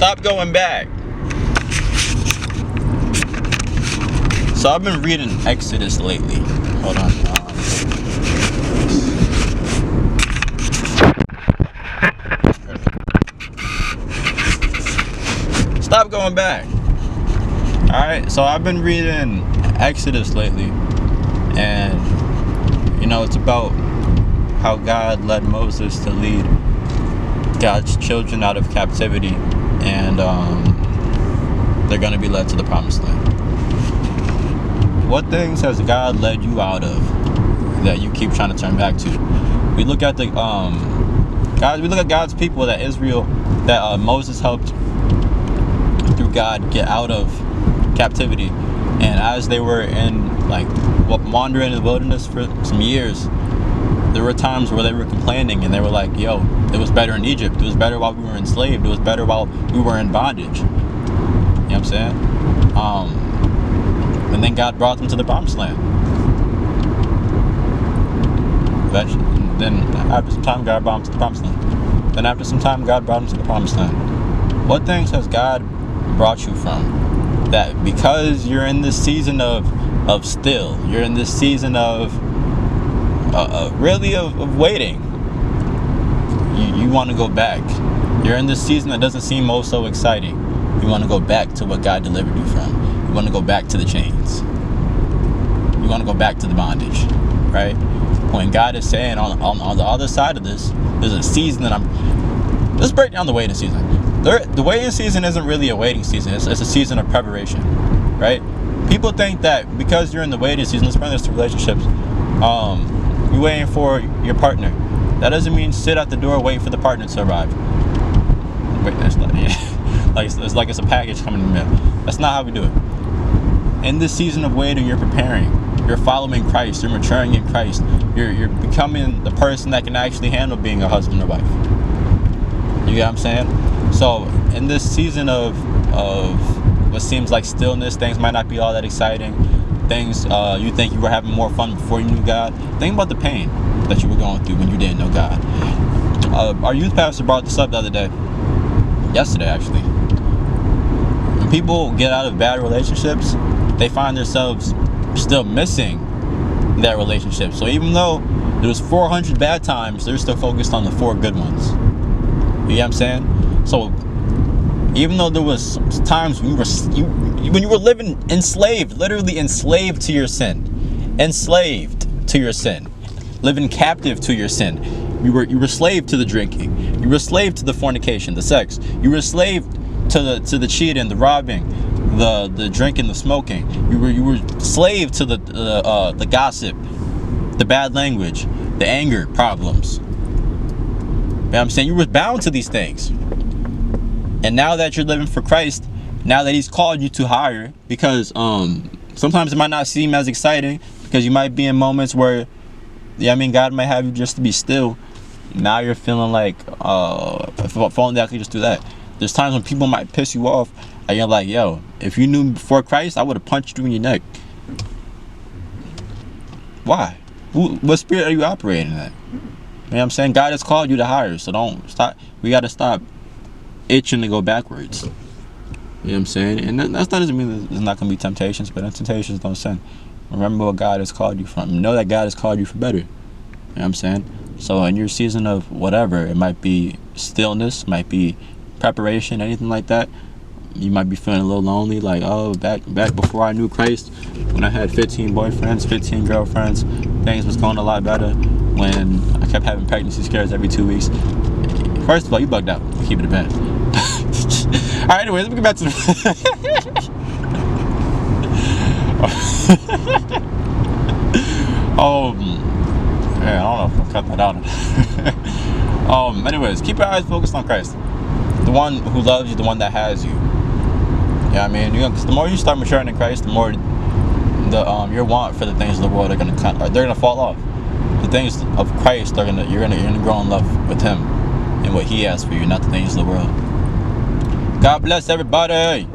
Stop going back. So I've been reading Exodus lately. Hold on. Stop going back. Alright, so I've been reading Exodus lately. And, it's about how God led Moses to lead God's children out of captivity. And they're going to be led to the promised land. What things has God led you out of that you keep trying to turn back to? We look at God's people that Moses helped through God get out of captivity, and as they were wandering in the wilderness for some years, there were times where they were complaining and they were like, "Yo, it was better in Egypt. It was better while we were enslaved. It was better while we were in bondage." You know what I'm saying? And then God brought them to the promised land. Then after some time, God brought them to the promised land. Then after some time, God brought them to the promised land. What things has God brought you from? That because you're in this season of still, you're in this season of waiting. You want to go back. You're in this season that doesn't seem so exciting. You want to go back to what God delivered you from. You want to go back to the chains. You want to go back to the bondage, right? When God is saying on the other side of this, there's a season that let's break down the waiting season. The waiting season isn't really a waiting season. It's a season of preparation, right? People think that because you're in the waiting season, let's bring this to relationships. You're waiting for your partner. That doesn't mean sit at the door, wait for the partner to arrive. Wait, that's not, it's like it's a package coming in the mail. That's not how we do it. In this season of waiting, you're preparing. You're following Christ. You're maturing in Christ. You're becoming the person that can actually handle being a husband or wife. You get what I'm saying? So in this season of what seems like stillness, things might not be all that exciting. Things you think you were having more fun before you knew God. Think about the pain that you were going through when you didn't know God. Our youth pastor brought this up the other day. Yesterday, actually. When people get out of bad relationships, they find themselves still missing that relationship. So even though there's 400 bad times, they're still focused on the 4 good ones. You know what I'm saying? So even though there was times when you were living enslaved, literally enslaved to your sin, living captive to your sin. You were slave to the drinking. You were slave to the fornication, the sex. You were slave to the cheating, the robbing, the drinking, the smoking. You were slave to the gossip, the bad language, the anger problems. You know what I'm saying? You were bound to these things. And now that you're living for Christ, now that He's called you to higher, because sometimes it might not seem as exciting, because you might be in moments where, God might have you just to be still. Now you're feeling like, if only I could just do that. There's times when people might piss you off, and you're like, yo, if you knew before Christ, I would have punched you in your neck. Why? What spirit are you operating at? You know what I'm saying? God has called you to higher, so don't stop. We got to stop itching to go backwards. You know what I'm saying? And that doesn't mean there's not going to be temptations, but in temptations, don't sin. Remember what God has called you from. Know that God has called you for better. You know what I'm saying? So in your season of whatever, it might be stillness, might be preparation, anything like that. You might be feeling a little lonely, like, oh, back before I knew Christ, when I had 15 boyfriends, 15 girlfriends, things was going a lot better. When I kept having pregnancy scares every 2 weeks. First of all, you bugged out. Keep it a bit. Alright, anyways, let me get back to the I don't know if I'll cut that out. Anyways, keep your eyes focused on Christ. The one who loves you, the one that has you. You know what I mean? Cause the more you start maturing in Christ, the more your want for the things of the world they're gonna fall off. The things of Christ you're gonna grow in love with Him and what He has for you, not the things of the world. God bless everybody.